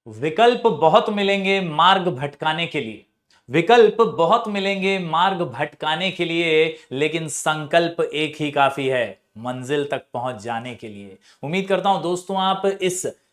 विकल्प बहुत मिलेंगे मार्ग भटकाने के लिए। विकल्प बहुत मिलेंगे मार्ग भटकाने के लिए, लेकिन संकल्प एक ही काफी है मंजिल तक पहुंच जाने के लिए। उम्मीद करता हूं दोस्तों आप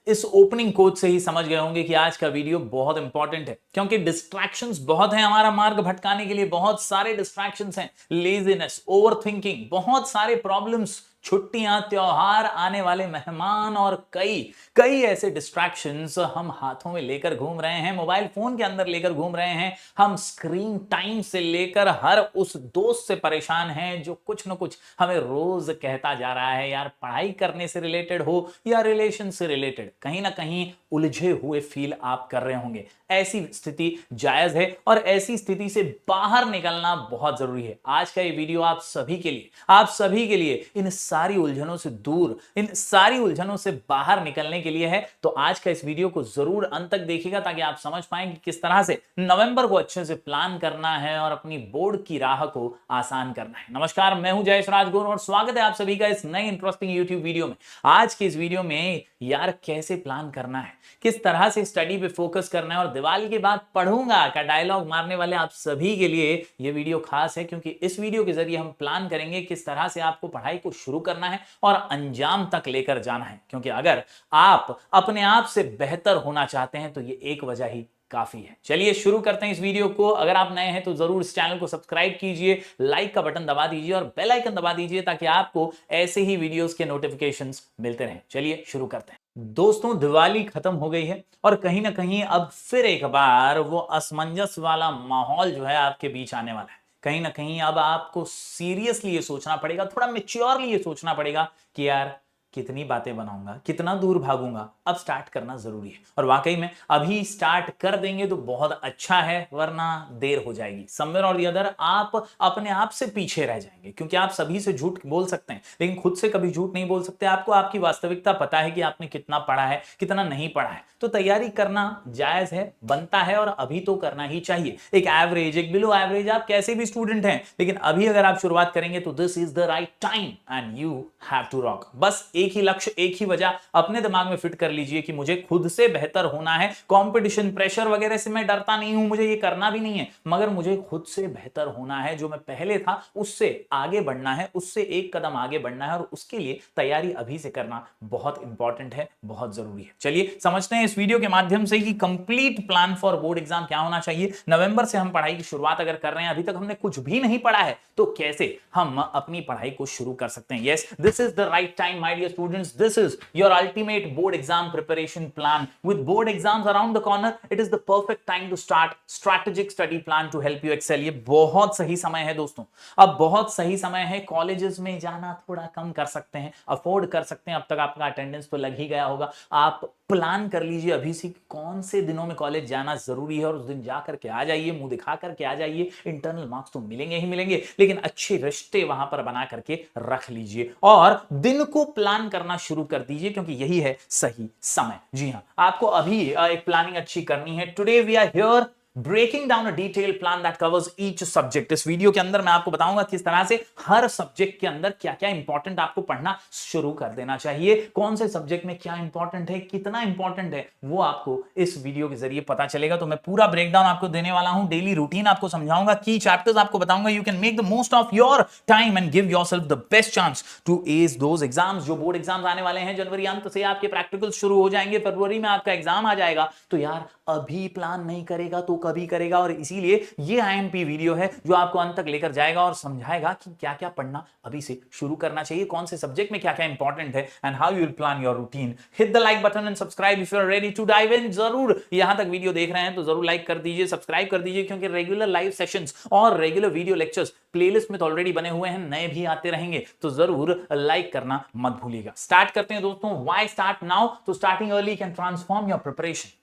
इस ओपनिंग कोट से ही समझ गए होंगे कि आज का वीडियो बहुत इंपॉर्टेंट है, क्योंकि डिस्ट्रैक्शंस बहुत हैं हमारा मार्ग भटकाने के लिए। बहुत सारे डिस्ट्रैक्शंस हैं, लेजीनेस, ओवरथिंकिंग, बहुत सारे प्रॉब्लम्स, छुट्टियां, त्योहार, आने वाले मेहमान और कई कई ऐसे डिस्ट्रैक्शंस हम हाथों में लेकर घूम रहे हैं, मोबाइल फोन के अंदर लेकर घूम रहे हैं। हम स्क्रीन टाइम से लेकर हर उस दोस्त से परेशान हैं जो कुछ न कुछ हमें रोज कहता जा रहा है, यार पढ़ाई करने से रिलेटेड हो या रिलेशन से रिलेटेड, कहीं ना कहीं उलझे हुए फील आप कर रहे होंगे। ऐसी स्थिति जायज है और ऐसी स्थिति से बाहर निकलना बहुत जरूरी है। आज का ये वीडियो आप सभी के लिए, आप सभी के लिए इन सारी उलझनों से दूर, इन सारी उलझनों से बाहर निकलने के लिए है। तो आज का इस वीडियो को जरूर अंत तक देखिएगा ताकि आप समझ पाएं कि किस तरह से नवंबर को अच्छे से प्लान करना है और अपनी बोर्ड की राह को आसान करना है। नमस्कार, मैं हूं जयेश राजगुरु और स्वागत है आप सभी का इस नए इंटरेस्टिंग यूट्यूब वीडियो में। आज के इस वीडियो में यार कैसे प्लान करना है, किस तरह से स्टडी पे फोकस करना है और दिवाली के बाद पढ़ूंगा का डायलॉग मारने वाले आप सभी के लिए यह वीडियो खास है, क्योंकि इस वीडियो के जरिए हम प्लान करेंगे किस तरह से आपको पढ़ाई को शुरू करना है और अंजाम तक लेकर जाना है। क्योंकि अगर आप अपने आप से बेहतर होना चाहते हैं तो ये एक वजह ही काफी है। चलिए शुरू करते हैं इस वीडियो को। अगर आप नए हैं तो जरूर इस चैनल को सब्सक्राइब कीजिए, लाइक का बटन दबा दीजिए और बेल आइकन दबा दीजिए ताकि आपको ऐसे ही वीडियोस के नोटिफिकेशंस मिलते रहें। चलिए शुरू करते हैं। दोस्तों, दिवाली खत्म हो गई है और कहीं ना कहीं अब फिर एक बार वो असमंजस वाला माहौल जो है आपके बीच आने वाला है। कहीं ना कहीं अब आपको सीरियसली ये सोचना पड़ेगा, थोड़ा मेच्योरली ये सोचना पड़ेगा कि यार कितनी बातें बनाऊंगा, कितना दूर भागूंगा। अब स्टार्ट करना जरूरी है और वाकई में अभी स्टार्ट कर देंगे तो बहुत अच्छा है, वरना देर हो जाएगी। समवेयर और द अदर आप अपने आप से पीछे रह जाएंगे, क्योंकि आप सभी से झूठ बोल सकते हैं लेकिन खुद से कभी झूठ नहीं बोल सकते। आपको आपकी वास्तविकता पता है कि आपने कितना पढ़ा है, कितना नहीं पढ़ा है। तो तैयारी करना जायज है, बनता है और अभी तो करना ही चाहिए। एक एवरेज, एक बिलो एवरेज, आप कैसे भी स्टूडेंट हैं, लेकिन अभी अगर आप शुरुआत करेंगे तो this is the right time and you have to rock. बस एक ही लक्ष्य, एक ही वजह अपने दिमाग में फिट कर लीजिए कि मुझे खुद से बेहतर होना है। कंपटीशन, प्रेशर वगैरह से मैं डरता नहीं हूं, मुझे ये करना भी नहीं है, मगर मुझे खुद से बेहतर होना है। जो मैं पहले था उससे आगे बढ़ना है, उससे एक कदम आगे बढ़ना है और उसके लिए तैयारी अभी से करना बहुत इंपॉर्टेंट है, बहुत जरूरी है। चलिए समझते हैं इस वीडियो के माध्यम से कि complete plan for board exam क्या होना चाहिए। नवंबर से हम पढ़ाई की शुरुआत अगर कर रहे हैं, अभी तक हमने कुछ भी नहीं पढ़ा है, तो कैसे हम अपनी पढ़ाई को शुरू कर सकते हैं। Yes, this is the right time my dear students. This is your ultimate board exam preparation plan. With board exams around the corner, it is the perfect time to start strategic study plan to help you excel. ये बहुत सही समय है दोस्तों, अब बहुत सही समय है। कॉलेजेस में जाना थोड़ा कम कर सकते हैं, अफोर्ड कर सकते हैं। अब तक आपका अटेंडेंस तो लग ही गया होगा। आप प्लान कर लीजिए अभी से कौन से दिनों में कॉलेज जाना जरूरी है और उस दिन जा करके आ जाइए, मुंह दिखा करके आ जाइए। इंटरनल मार्क्स तो मिलेंगे ही मिलेंगे, लेकिन अच्छे रिश्ते वहां पर बना करके रख लीजिए और दिन को प्लान करना शुरू कर दीजिए, क्योंकि यही है सही समय। जी हां, आपको अभी एक प्लानिंग अच्छी करनी है। Today we are here breaking down a detail plan that covers each subject. इस वीडियो के अंदर मैं आपको बताऊंगा किस तरह से हर सब्जेक्ट के अंदर क्या क्या इंपॉर्टेंट आपको पढ़ना शुरू कर देना चाहिए, कौन से सब्जेक्ट में क्या इंपॉर्टेंट है, कितना इंपॉर्टेंट है, वो आपको इस वीडियो के जरिए पता चलेगा। तो मैं पूरा ब्रेकडाउन आपको देने वाला हूं, डेली रूटीन आपको समझाऊंगा, की चैप्टर्स आपको बताऊंगा। You can make the most of your time and give yourself the best chance to ace those exams. जो बोर्ड एग्जाम्स आने वाले हैं, जनवरी अंत से आपके प्रैक्टिकल शुरू हो जाएंगे, फरवरी में आपका एग्जाम आ जाएगा। तो यार अभी प्लान नहीं करेगा तो कभी करेगा, और इसीलिए ये आईएमपी वीडियो है जो आपको अंत तक लेकर जाएगा और समझाएगा कि क्या क्या पढ़ना अभी से शुरू करना चाहिए, कौन से सब्जेक्ट में क्या क्या इंपॉर्टेंट है and how you will plan your routine. Hit the like button and subscribe if you are ready to dive in. जरूर यहां तक वीडियो देख रहे हैं तो जरूर लाइक कर दीजिए, सब्सक्राइब कर दीजिए, क्योंकि रेगुलर लाइव सेशंस और रेगुलर वीडियो लेक्चर्स प्लेलिस्ट में तो ऑलरेडी बने हुए हैं, नए भी आते रहेंगे, तो जरूर लाइक करना मत भूलिएगा। स्टार्ट करते हैं दोस्तों। Why start now? तो starting early can transform your preparation.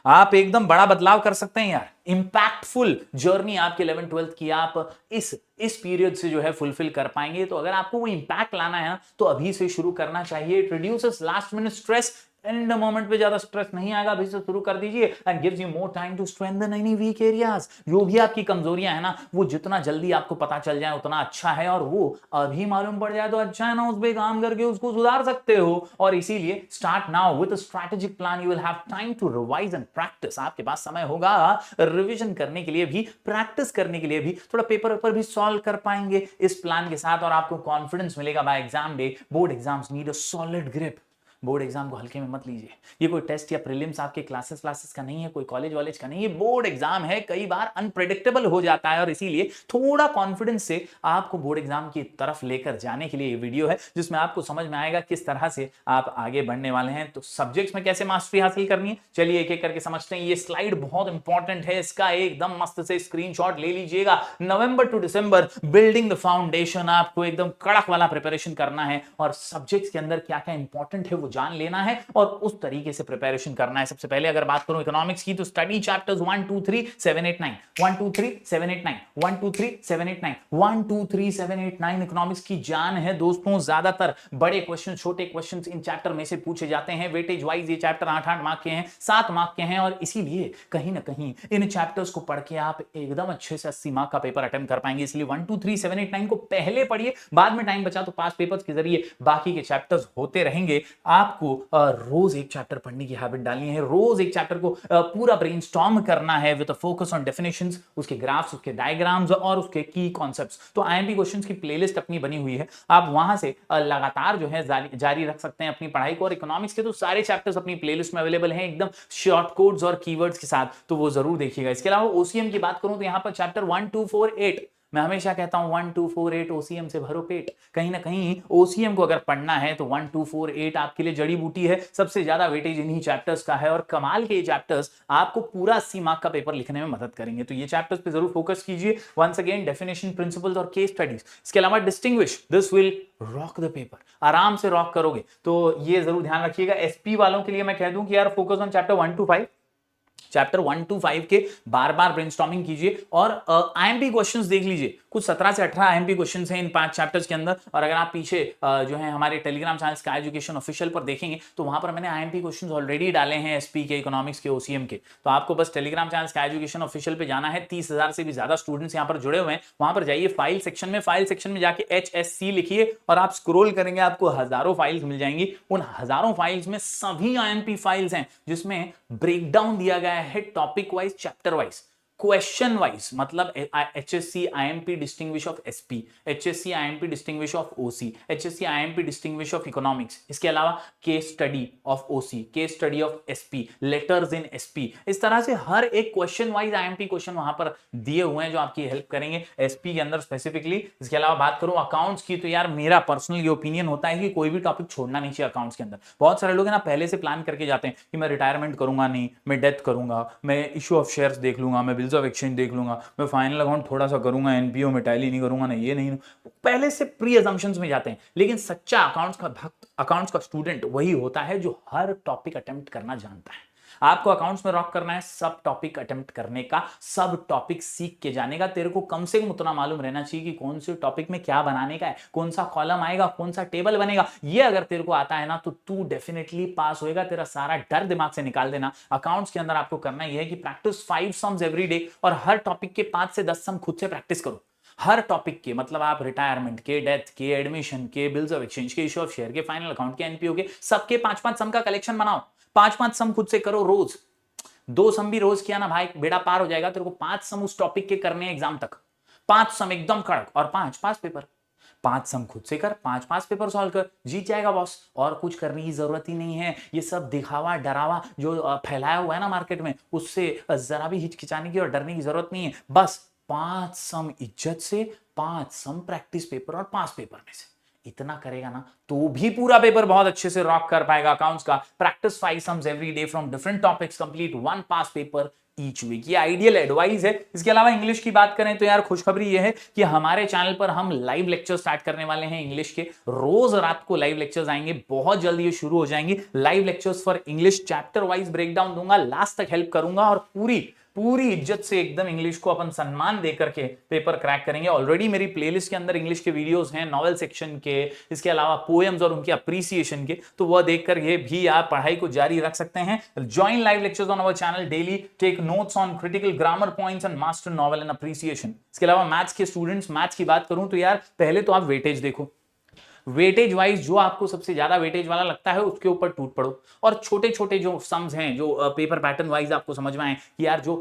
आप एकदम बड़ा बदलाव कर सकते हैं यार। इंपैक्टफुल जर्नी आपके 11th-12th की आप इस पीरियड से जो है फुलफिल कर पाएंगे। तो अगर आपको वो इंपैक्ट लाना है तो अभी से शुरू करना चाहिए। It reduces last minute stress end moment पे ज्यादा स्ट्रेस नहीं आएगा, अभी से शुरू कर दीजिए and gives you more time to strengthen any weak areas. जो भी आपकी कमजोरियां है ना, वो जितना जल्दी आपको पता चल जाए उतना अच्छा है, और वो अभी मालूम पड़ जाए तो अच्छा है ना, उस पे काम करके उसको सुधार सकते हो। और इसीलिए start now with a strategic plan, you will have time to revise and practise. आपके पास समय होगा रिवीजन करने के लिए भी, प्रैक्टिस करने के लिए भी, थोड़ा पेपर भी सॉल्व कर पाएंगे इस प्लान के साथ, और आपको कॉन्फिडेंस मिलेगा by exam day. Board exams need a solid grip. Board exam को हल्के में मत लीजिए। ये कोई टेस्ट या प्रीलिम्स आपके क्लासेस का नहीं है, कोई कॉलेज वॉलेज का नहीं है। बोर्ड एग्जाम है, कई बार अनप्रेडिक्टेबल हो जाता है, और इसीलिए थोड़ा कॉन्फिडेंस से आपको बोर्ड एग्जाम की तरफ लेकर जाने के लिए ये वीडियो है, जिसमें आपको समझ में आएगा किस तरह से आप आगे बढ़ने वाले हैं। तो सब्जेक्ट्स में कैसे मास्टरी हासिल करनी है, चलिए एक एक करके समझते हैं। ये स्लाइड बहुत इंपॉर्टेंट है, इसका एकदम मस्त से स्क्रीनशॉट ले लीजिएगा। November to December building the foundation, आपको एकदम कड़क वाला प्रिपरेशन करना है, और सब्जेक्ट्स के अंदर क्या क्या इंपॉर्टेंट है वो जान लेना है, और उस तरीके से प्रिपरेशन करना है। सबसे पहले अगर बात करूं इकोनॉमिक्स की, तो स्टडी चैप्टर्स 1 2 3 7 8 9 1 2 3 7 8 9 1 2 3 7 8 9 1 2 3 7 8 9 इकोनॉमिक्स की जान है दोस्तों। ज्यादातर बड़े क्वेश्चन, छोटे क्वेश्चन इन चैप्टर में से पूछे जाते हैं। वेटेज वाइज ये चैप्टर 8-8 मार्क के हैं, 7 मार्क के हैं, और इसीलिए कहीं ना कहीं इन चैप्टर्स को पढ़ के आप एकदम अच्छे से 80 मार्क का पेपर अटेम्प्ट कर पाएंगे। इसलिए 1 2 3 7 8 9 को पहले पढ़िए, बाद में टाइम बचा तो पास पेपर्स के जरिए बाकी के चैप्टर्स होते रहेंगे। आपको रोज एक चैप्टर पढ़ने की हैबिट डालनी है, रोज एक चैप्टर को पूरा ब्रेनस्टॉर्म करना है with a focus on definitions, उसके ग्राफ्स, उसके डायग्राम्स और उसके की कॉन्सेप्ट्स। तो आईएमपी क्वेश्चंस की प्लेलिस्ट अपनी बनी हुई है, आप वहां से लगातार जो है जारी रख सकते हैं अपनी पढ़ाई को। और इकोनॉमिक्स के तो सारे चैप्टर्स अपनी प्लेलिस्ट में अवेलेबल हैं, एकदम शॉर्ट कोड्स और कीवर्ड्स के साथ, तो वो जरूर देखिएगा। इसके अलावा ओसीएम की बात करूं तो यहां पर चैप्टर 1 2 4 8, मैं हमेशा कहता हूं 1 2 4 8 ओसीएम से भरो पेट। कहीं ना कहीं ओसीएम को अगर पढ़ना है तो 1 2 4 8 आपके लिए जड़ी बूटी है। सबसे ज्यादा वेटेज इन्हीं चैप्टर्स का है, और कमाल के ये चैप्टर्स आपको पूरा 80 मार्क का पेपर लिखने में मदद करेंगे। तो ये चैप्टर्स पे जरूर फोकस कीजिए। वंस अगेन डेफिनेशन, प्रिंसिपल्स और केस स्टडीज। इसके अलावा distinguish, this will rock the paper, आराम से रॉक करोगे, तो ये जरूर ध्यान रखिएगा। एसपी वालों के लिए मैं कह दूं कि यार focus on chapter 1 to 5, chapter 1 to 5 के बार बार ब्रेनस्टॉर्मिंग कीजिए, और आईएमपी क्वेश्चंस देख लीजिए। कुछ 17 से 18 आईएमपी क्वेश्चंस हैं इन 5 चैप्टर्स के अंदर। और अगर आप पीछे जो है हमारे Telegram channel sky education official पर देखेंगे, तो वहां पर मैंने आईएमपी क्वेश्चंस ऑलरेडी डाले हैं, एसपी के, इकोनॉमिक्स के, ओसीएम के। तो आपको बस Telegram channel sky education official पे जाना है। 30,000 से भी ज्यादा स्टूडेंट्स यहाँ पर जुड़े हुए हैं। वहां पर जाइए, फाइल सेक्शन में जाके HSC लिखिए, और आप स्क्रॉल करेंगे, आपको हजारों फाइल्स मिल जाएंगी। उन हजारों फाइल्स में सभी आईएमपी फाइल्स हैं, जिसमें ब्रेकडाउन दिया गया है topic wise, chapter wise, question wise. मतलब HSC IMP distinguish of SP, HSC IMP distinguish of OC, HSC IMP distinguish of economics. इसके अलावा case study of OC, case study of SP, letters in SP। इस तरह से हर एक question wise IMP question वहां पर दिए हुए हैं, जो आपकी हेल्प करेंगे SP के अंदर स्पेसिफिकली। इसके अलावा बात करूं अकाउंट्स की, तो यार मेरा पर्सनल ये ओपिनियन होता है कि कोई भी टॉपिक छोड़ना नहीं चाहिए अकाउंट्स के अंदर। बहुत सारे लोग हैं ना, पहले से प्लान करके जाते हैं कि मैं रिटायरमेंट करूंगा नहीं, मैं डेथ करूंगा, मैं इशू ऑफ शेयर्स देख लूंगा, मैं ऑफ एक्सचेंज देख लूंगा, मैं फाइनल अकाउंट थोड़ा सा करूंगा, एनपीओ में टैली नहीं करूंगा, ना ये नहीं। पहले से प्री अजम्पशंस में जाते हैं। लेकिन सच्चा अकाउंट्स का भक्त, अकाउंट्स का स्टूडेंट वही होता है जो हर टॉपिक अटेम्प्ट करना जानता है। आपको अकाउंट्स में रॉक करना है, सब टॉपिक अटेम्प्ट करने का, सब टॉपिक सीख के जाने का। तेरे को कम से कम उतना मालूम रहना चाहिए कि कौन से टॉपिक में क्या बनाने का है, कौन सा कॉलम आएगा, कौन सा टेबल बनेगा। ये अगर तेरे को आता है ना, तो तू डेफिनेटली पास होएगा। तेरा सारा डर दिमाग से निकाल देना। अकाउंट्स के अंदर आपको करना यह है कि प्रैक्टिस 5 सम्स एवरी डे, और हर टॉपिक के 5 से 10 सम खुद से प्रैक्टिस करो। हर टॉपिक के, मतलब आप रिटायरमेंट के, डेथ के, एडमिशन के, बिल्स ऑफ एक्सचेंज के, इशू ऑफ शेयर के, फाइनल अकाउंट के, एनपीओ के, सबके 5-5 सम का कलेक्शन बनाओ। 5-5 सम खुद से करो रोज। 2 सम भी रोज किया ना भाई, बेड़ा पार हो जाएगा। तेरे को 5 सम उस टॉपिक के करने एग्जाम तक, 5 सम एकदम कड़क, और 5 पास पेपर। 5 सम खुद से कर, 5 पास पेपर सॉल्व कर, जीत जाएगा बॉस। और कुछ करने की जरूरत ही नहीं है। ये सब दिखावा, डरावा जो फैलाया हुआ है ना मार्केट में, उससे जरा भी हिचकिचाने की और डरने की जरूरत नहीं है। बस 5 सम इज्जत से, 5 सम प्रैक्टिस पेपर और पास पेपर में से, इतना करेगा ना तो भी पूरा पेपर बहुत अच्छे से रॉक कर पाएगा अकाउंट्स का। Practise 5 sums every day from different topics, complete 1 past paper each week. ये आइडियल एडवाइस है। इसके अलावा इंग्लिश की बात करें तो यार खुशखबरी ये है कि हमारे चैनल पर हम लाइव लेक्चर स्टार्ट करने वाले हैं इंग्लिश के। रोज रात को लाइव लेक्चर्स आएंगे, बहुत जल्दी ये शुरू हो जाएंगे। Live lectures for English, chapter wise breakdown दूंगा, लास्ट तक हेल्प करूंगा, और पूरी पूरी इज्जत से एकदम इंग्लिश को अपन सम्मान दे करके पेपर क्रैक करेंगे। ऑलरेडी मेरी प्लेलिस्ट के अंदर इंग्लिश के वीडियोस हैं, नॉवेल सेक्शन के, इसके अलावा पोएम्स और उनके अप्रिसिएशन के, तो वह देख कर ये भी आप पढ़ाई को जारी रख सकते हैं। Join live lectures on our channel daily, take notes on critical grammar points and master novel and appreciation. इसके अलावा मैथ्स के स्टूडेंट्स, मैथ्स की बात करूं तो यार पहले तो आप वेटेज देखो, वेटेज वाइज जो आपको सबसे ज्यादा वेटेज वाला लगता है उसके ऊपर टूट पड़ो, और छोटे छोटे जो सम्स हैं जो पेपर पैटर्न वाइज आपको समझ में आए कि यार जो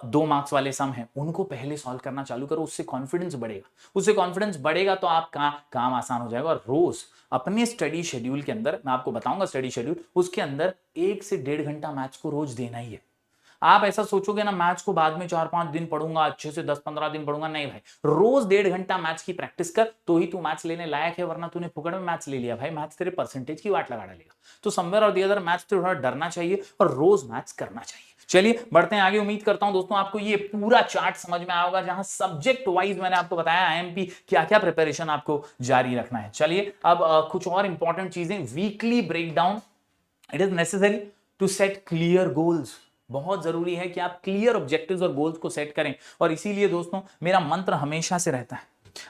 2 मार्क्स वाले सम हैं उनको पहले सॉल्व करना चालू करो, उससे कॉन्फिडेंस बढ़ेगा, उससे कॉन्फिडेंस बढ़ेगा तो आपका काम आसान हो जाएगा। और रोज अपने स्टडी शेड्यूल के अंदर, मैं आपको बताऊंगा स्टडी शेड्यूल, उसके अंदर 1 से 1.5 घंटा मैथ्स को रोज देना ही है। आप ऐसा सोचोगे ना मैथ्स को बाद में 4-5 दिन पढ़ूंगा, अच्छे से 10-15 दिन पढ़ूंगा, नहीं भाई, रोज 1.5 घंटा मैथ्स की प्रैक्टिस कर तो ही तू मैथ्स लेने लायक है, वरना तूने फुकड़ में मैथ्स ले लिया भाई, मैथ्स तेरे परसेंटेज की वाट लगा डालेगा। तो समवेयर और दी अदर मैथ्स से थोड़ा डरना चाहिए और रोज मैथ्स करना चाहिए। चलिए बढ़ते हैं आगे। उम्मीद करता हूं दोस्तों आपको ये पूरा चार्ट समझ में आएगा, जहां सब्जेक्ट वाइज मैंने आपको बताया आईएमपी क्या क्या प्रिपरेशन आपको जारी रखना है। चलिए अब कुछ और इंपॉर्टेंट चीजें, weekly breakdown, it is necessary to set clear goals. बहुत जरूरी है कि आप क्लियर ऑब्जेक्टिव्स और गोल्स को सेट करें, और इसीलिए दोस्तों मेरा मंत्र हमेशा से रहता है,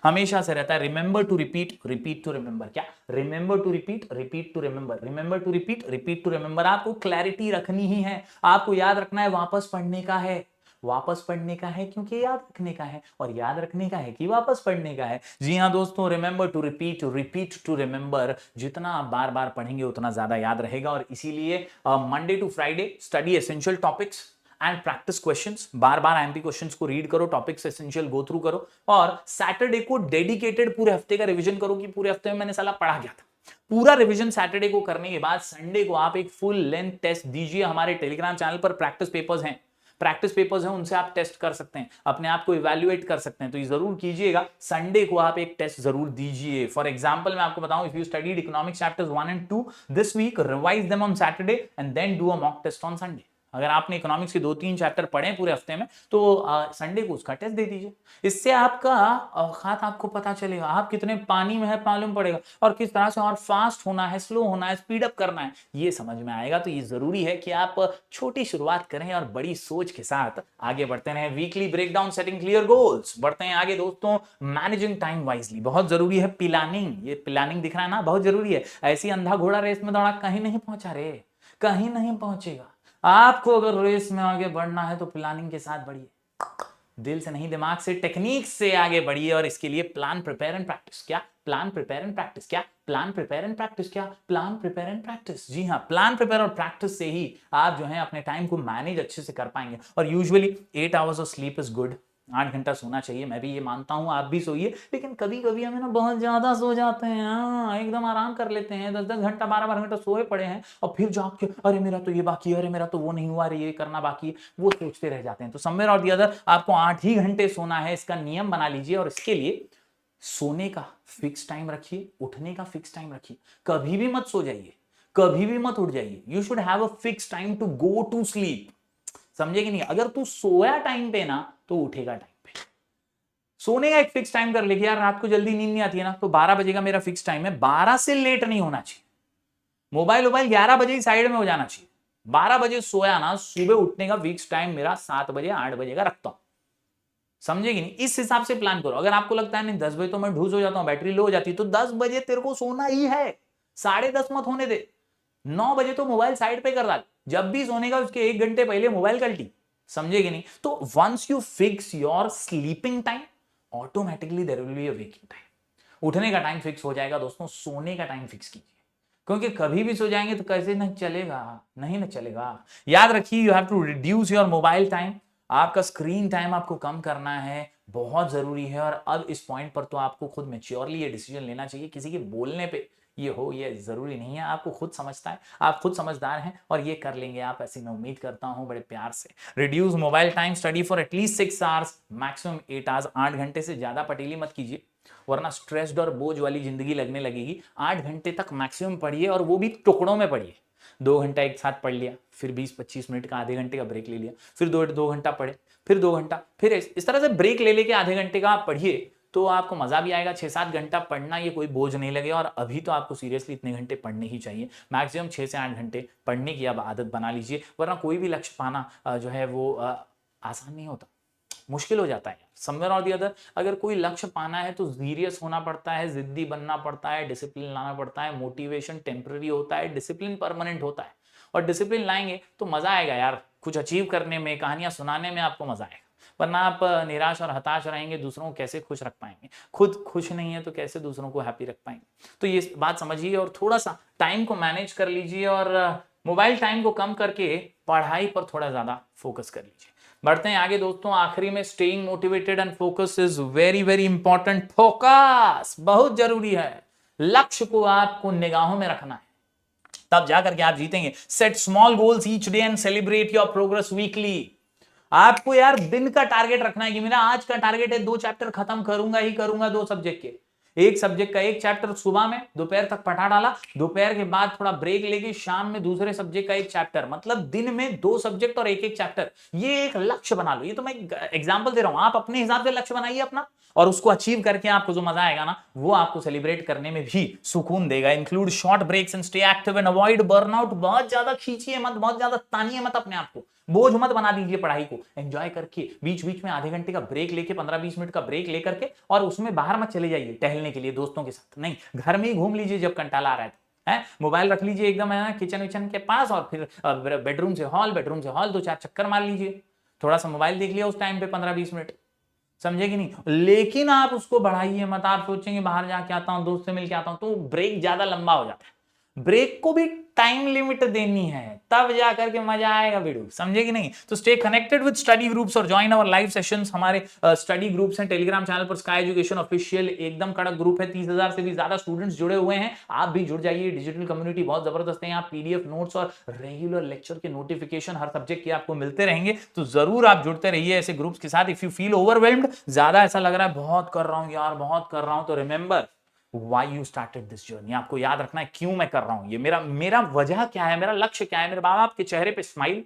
हमेशा से रहता है, remember to repeat, repeat to remember. क्या? Remember to repeat, repeat to remember, remember to repeat, repeat to remember. आपको क्लैरिटी रखनी ही है, आपको याद रखना है, वापस पढ़ने का है, वापस पढ़ने का है क्योंकि याद रखने का है, और याद रखने का है कि वापस पढ़ने का है। जी हाँ दोस्तों, remember to repeat, repeat to remember. जितना आप बार बार पढ़ेंगे उतना ज्यादा याद रहेगा, और इसीलिए Monday to Friday study essential topics and practise questions. बार बार आईएमपी क्वेश्चंस को रीड करो, टॉपिक्स एसेंशियल गो थ्रू करो, और सैटरडे को डेडिकेटेड पूरे हफ्ते का रिवीजन करो कि पूरे हफ्ते में मैंने साला पढ़ा क्या था। पूरा रिवीजन सैटरडे को करने के बाद संडे को आप एक फुल लेंथ टेस्ट दीजिए। हमारे टेलीग्राम चैनल पर प्रैक्टिस पेपर्स हैं, प्रैक्टिस पेपर्स हैं, उनसे आप टेस्ट कर सकते हैं, अपने आप को इवैल्यूएट कर सकते हैं। तो ये जरूर कीजिएगा, संडे को आप एक टेस्ट जरूर दीजिए। फॉर एग्जांपल मैं आपको बताऊं, if you studied economics chapters 1 and 2 this week, revise them on Saturday and then do a mock test on Sunday. अगर आपने इकोनॉमिक्स के 2-3 चैप्टर पढ़े पूरे हफ्ते में तो संडे को उसका टेस्ट दे दीजिए। इससे आपका औकात आपको पता चलेगा, आप कितने पानी में है मालूम पड़ेगा, और किस तरह से और फास्ट होना है, स्लो होना है, स्पीड अप करना है, ये समझ में आएगा। तो ये जरूरी है कि आप छोटी शुरुआत करें और बड़ी सोच के साथ आगे बढ़ते रहें। Weekly breakdown, setting clear goals. बढ़ते हैं आगे दोस्तों, मैनेजिंग टाइम वाइजली। बहुत जरूरी है प्लानिंग, ये प्लानिंग दिख रहा है ना, बहुत जरूरी है। ऐसी अंधा घोड़ा रेस में दौड़ा कहीं नहीं पहुंचा रे, कहीं नहीं पहुंचेगा। आपको अगर रेस में आगे बढ़ना है तो प्लानिंग के साथ बढ़िए, दिल से नहीं दिमाग से, टेक्निक से आगे बढ़िए, और इसके लिए प्लान, प्रिपेयर एंड प्रैक्टिस। क्या? Plan, prepare and practice. क्या? Plan, prepare and practice. क्या? Plan, prepare and practice. जी हाँ, प्लान, प्रिपेयर और प्रैक्टिस से ही आप जो है अपने टाइम को मैनेज अच्छे से कर पाएंगे। और usually 8 hours of sleep is good, 8 घंटा सोना चाहिए, मैं भी ये मानता हूं, आप भी सोइए। लेकिन कभी कभी हमें ना बहुत ज्यादा सो जाते हैं, हाँ, एकदम आराम कर लेते हैं, 10-10 घंटा 12-12 घंटा सोए पड़े हैं, और फिर जाग के अरे मेरा तो ये बाकी है, अरे मेरा तो वो नहीं हुआ, अरे ये करना बाकी है, वो सोचते रह जाते हैं। तो समवेयर और दी अदर आपको 8 ही घंटे सोना है, इसका नियम बना लीजिए। और इसके लिए सोने का फिक्स टाइम रखिए, उठने का फिक्स टाइम रखिए, कभी भी मत सो जाइए, कभी भी मत उठ जाइए। You should have a fix time to go to sleep, समझे कि नहीं? अगर तू सोया टाइम पे ना तो उठेगा टाइम पे। सोने का एक फिक्स टाइम कर ले कि यार रात को जल्दी नींद नहीं आती है ना, तो 12 बजे का मेरा फिक्स टाइम है, 12 से लेट नहीं होना चाहिए। मोबाइल 11 बजे ही साइड में हो जाना चाहिए। 12 बजे सोया ना, सुबह उठने का फिक्स टाइम मेरा 7 बजे 8 बजे का रखता हूं, समझे कि नहीं? इस हिसाब से प्लान करो। अगर आपको लगता है नहीं 10 बजे तो मैं ढूस हो जाता हूं, बैटरी लो हो जाती है, तो 10 बजे तेरे को सोना ही है, 10:30 मत होने दे। 9 बजे तो मोबाइल साइड पे कर डाल, जब भी सोने का उसके 1 घंटे पहले मोबाइल कल्टी, समझे कि नहीं? तो once you fix your sleeping time, automatically there will be a waking time. उठने का टाइम फिक्स हो जाएगा दोस्तों, सोने का टाइम फिक्स कीजिए, क्योंकि कभी भी सो जाएंगे तो कैसे नहीं चलेगा, नहीं ना चलेगा। याद रखिए, you have to reduce your mobile time, आपका स्क्रीन टाइम आपको कम करना है, बहुत जरूरी है। और अब इस पॉइंट पर तो आपको खुद मैच्योरली ये डिसीजन लेना चाहिए, किसी के बोलने पे ये हो ये जरूरी नहीं है, आपको खुद समझता है, आप खुद समझदार हैं और ये कर लेंगे आप, ऐसी मैं उम्मीद करता हूं बड़े प्यार से। Reduce mobile time, study for at least 6 hours, maximum 8 hours. 8 घंटे से ज्यादा पटेली मत कीजिए, वरना स्ट्रेस्ड और बोझ वाली जिंदगी लगने लगेगी। 8 घंटे तक मैक्सिमम पढ़िए, और वो भी टुकड़ों में पढ़िए। 2 घंटा एक साथ पढ़ लिया, फिर 20-25 मिनट का, आधे घंटे का ब्रेक ले लिया, फिर 2 घंटा पढ़े, फिर 2 घंटा, फिर इस तरह से ब्रेक ले लेके आधे घंटे का आप पढ़िए, तो आपको मजा भी आएगा। 6-7 घंटा पढ़ना ये कोई बोझ नहीं लगेगा। और अभी तो आपको सीरियसली इतने घंटे पढ़ने ही चाहिए, मैक्सिमम 6 से 8 घंटे पढ़ने की अब आदत बना लीजिए, वरना कोई भी लक्ष्य पाना जो है वो आसान नहीं होता, मुश्किल हो जाता है समवेयर और दी अदर। अगर कोई लक्ष्य पाना है तो सीरियस होना पड़ता है, जिद्दी बनना पड़ता है, डिसिप्लिन लाना पड़ता है। मोटिवेशन टेम्पररी होता है, डिसिप्लिन परमानेंट होता है। और डिसिप्लिन लाएंगे तो मजा आएगा यार, कुछ अचीव करने में, कहानियां सुनाने में आपको मजा आएगा। वरना आप निराश और हताश रहेंगे, दूसरों को कैसे खुश रख पाएंगे? खुद खुश नहीं है तो कैसे दूसरों को हैप्पी रख पाएंगे? तो ये बात समझिए और थोड़ा सा टाइम को मैनेज कर लीजिए और मोबाइल टाइम को कम करके पढ़ाई पर थोड़ा ज्यादा फोकस कर लीजिए। बढ़ते हैं आगे दोस्तों, आखिरी में staying motivated and focus is very very important. Focus बहुत जरूरी है। लक्ष्य को आपको निगाहों में रखना है, तब जाकर के आप जीतेंगे। Set small goals each day and celebrate your progress weekly. आपको यार दिन का टारगेट रखना है कि मेरा आज का टारगेट है 2 चैप्टर खत्म करूंगा ही करूंगा 2 सब्जेक्ट के। एक सब्जेक्ट का 1 चैप्टर सुबह में दोपहर तक पढ़ा डाला, दोपहर के बाद थोड़ा ब्रेक लेके शाम में दूसरे सब्जेक्ट का 1 चैप्टर, मतलब दिन में 2 सब्जेक्ट और 1-1 चैप्टर। ये एक लक्ष्य बना लो। ये तो मैं एग्जांपल दे रहा हूं, आप अपने हिसाब से लक्ष्य बनाइए अपना, और उसको अचीव करके आपको जो मजा आएगा ना, वो आपको सेलिब्रेट करने में भी सुकून देगा। Include short breaks and stay active and avoid burnout. बहुत ज्यादा खींचिए मत, बहुत ज्यादा तानिए मत अपने आप को, बोझ मत बना दीजिए पढ़ाई को। एंजॉय करके बीच बीच में आधे घंटे का ब्रेक लेके, 15-20 मिनट का ब्रेक लेकर के, और उसमें बाहर मत चले जाइए टहलने के लिए दोस्तों के साथ, नहीं, घर में ही घूम लीजिए जब कंटाला आ रहा है। मोबाइल रख लीजिए एकदम है ना किचन विचन के पास, और फिर बेडरूम से हॉल 2-4 चक्कर मार लीजिए। थोड़ा सा मोबाइल देख लिया उस टाइम पे 15-20 मिनट, समझे कि नहीं? लेकिन आप उसको बढ़ाइए मत। आप सोचेंगे बाहर जाके आता हूं, दोस्त से मिल के आता हूं, तो ब्रेक ज्यादा लंबा हो जाता है। ब्रेक को भी टाइम लिमिट देनी है, तब जाकर के मजा आएगा वीडियो, समझे कि नहीं? तो stay connected with study groups और ज्वाइन अवर लाइव सेशंस। हमारे स्टडी ग्रुप्स हैं टेलीग्राम चैनल पर, स्काई एजुकेशन ऑफिशियल, एकदम कड़क ग्रुप है, 30,000 से भी ज्यादा स्टूडेंट्स जुड़े हुए हैं। आप भी जुड़ जाइए, डिजिटल कम्युनिटी बहुत जबरदस्त है। यहाँ पीडीएफ नोट्स और रेगुलर लेक्चर के नोटिफिकेशन हर सब्जेक्ट के आपको मिलते रहेंगे, तो जरूर आप जुड़ते रहिए ऐसे ग्रुप्स के साथ। इफ यू फील ओवरवेल्म्ड, ज्यादा ऐसा लग रहा है बहुत कर रहा हूं यार, बहुत कर रहा हूं, तो remember why you started this journey। आपको याद रखना है क्यों मैं कर रहा हूं ये, मेरा वजह क्या है, मेरा लक्ष्य क्या है। मेरे माँ बाप के चेहरे पे स्माइल,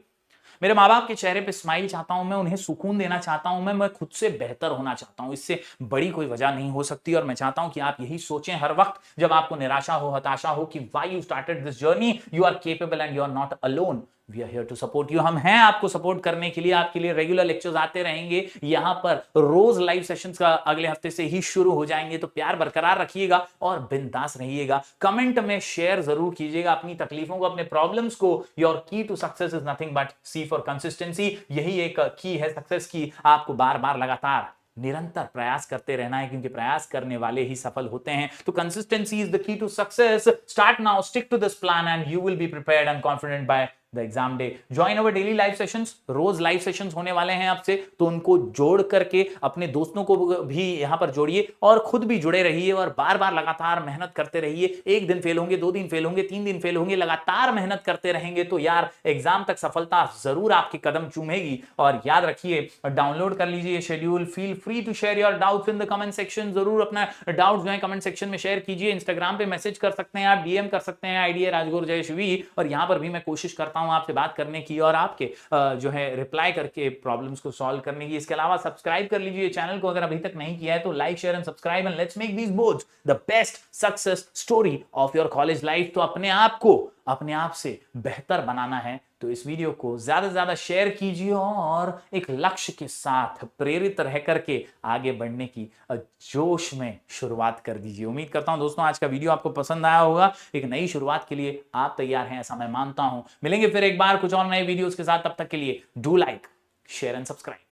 मेरे माँ बाप के चेहरे पे स्माइल चाहता हूं मैं, उन्हें सुकून देना चाहता हूं मैं खुद से बेहतर होना चाहता हूं। इससे बड़ी कोई वजह नहीं हो सकती। और मैं चाहता हूं कि आप यही सोचें हर वक्त जब आपको निराशा हो, हताशा हो, कि why you started this journey, you are capable and you are not alone। We are here to support you। हम हैं आपको सपोर्ट करने के लिए, आपके लिए रेगुलर लेक्चर्स आते रहेंगे यहाँ पर। रोज लाइव सेशंस का अगले हफ्ते से ही शुरू हो जाएंगे, तो प्यार बरकरार रखिएगा और बिंदास रहिएगा। कमेंट में शेयर जरूर कीजिएगा अपनी तकलीफों को, अपने प्रॉब्लम्स को। Your key to success is nothing but see for consistency. यही एक की है सक्सेस की, आपको बार बार लगातार निरंतर प्रयास करते रहना है, क्योंकि प्रयास करने वाले ही सफल होते हैं। तो consistency is the key to success. Start now, stick to this plan and you will be prepared and confident by the exam day. Join our daily live sessions. रोज लाइव सेशंस होने वाले हैं आपसे, तो उनको जोड़ करके अपने दोस्तों को भी यहां पर जोड़िए और खुद भी जुड़े रहिए और बार बार लगातार मेहनत करते रहिए। 1 दिन फेल होंगे, 2 दिन फेल होंगे, 3 दिन फेल होंगे, लगातार मेहनत करते रहेंगे तो यार एग्जाम तक सफलता जरूर आपके कदम चूमेगी। और याद रखिए, डाउनलोड कर लीजिए schedule. Feel free to share your doubts in the comment section. जरूर अपना डाउट्स जो है कमेंट सेक्शन में शेयर कीजिए। इंस्टाग्राम पे मैसेज कर सकते हैं आप, डीएम कर सकते हैं, आईडी है राजगुरु जयश्वी। और यहां पर भी मैं कोशिश करता हूं आपसे बात करने की और आपके जो है रिप्लाई करके प्रॉब्लम्स को सॉल्व करने की। इसके अलावा सब्सक्राइब कर लीजिए चैनल को अगर अभी तक नहीं किया है तो। Like, share and subscribe and let's make this both the best success story of your college life. तो अपने आप को अपने आप से बेहतर बनाना है तो इस वीडियो को ज्यादा से ज्यादा शेयर कीजिए और एक लक्ष्य के साथ प्रेरित रह करके आगे बढ़ने की जोश में शुरुआत कर दीजिए। उम्मीद करता हूं दोस्तों आज का वीडियो आपको पसंद आया होगा। एक नई शुरुआत के लिए आप तैयार हैं ऐसा मैं मानता हूं। मिलेंगे फिर एक बार कुछ और नए वीडियोस के साथ, तब तक के लिए do like, share and subscribe.